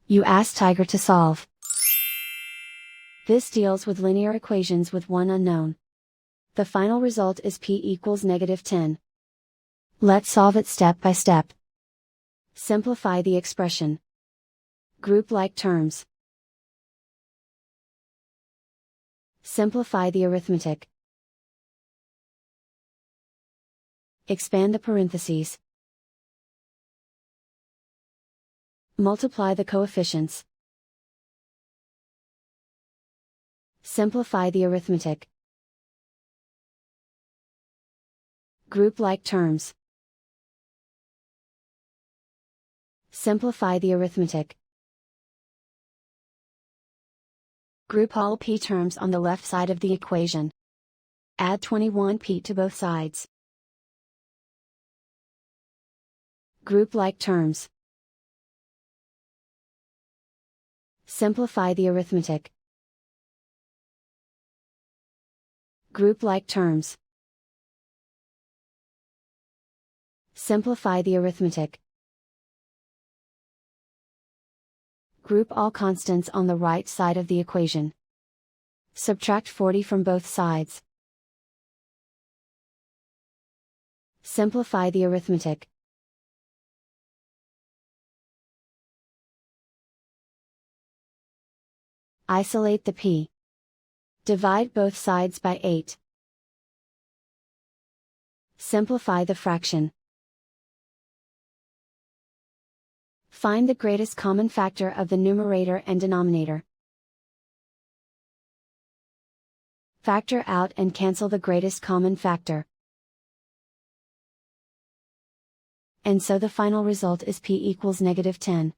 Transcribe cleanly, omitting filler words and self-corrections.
You ask Tiger to solve. This deals with linear equations with one unknown. The final result is p equals -10. Let's solve it step by step. Simplify the expression. Group like terms. Simplify the arithmetic. Expand the parentheses. Multiply the coefficients. Simplify the arithmetic. Group like terms. Simplify the arithmetic. Group all p terms on the left side of the equation. Add 21p to both sides. Group like terms. Simplify the arithmetic. Group like terms. Simplify the arithmetic. Group all constants on the right side of the equation. Subtract 40 from both sides. Simplify the arithmetic. Isolate the p. Divide both sides by 8. Simplify the fraction. Find the greatest common factor of the numerator and denominator. Factor out and cancel the greatest common factor. And so the final result is p equals -10.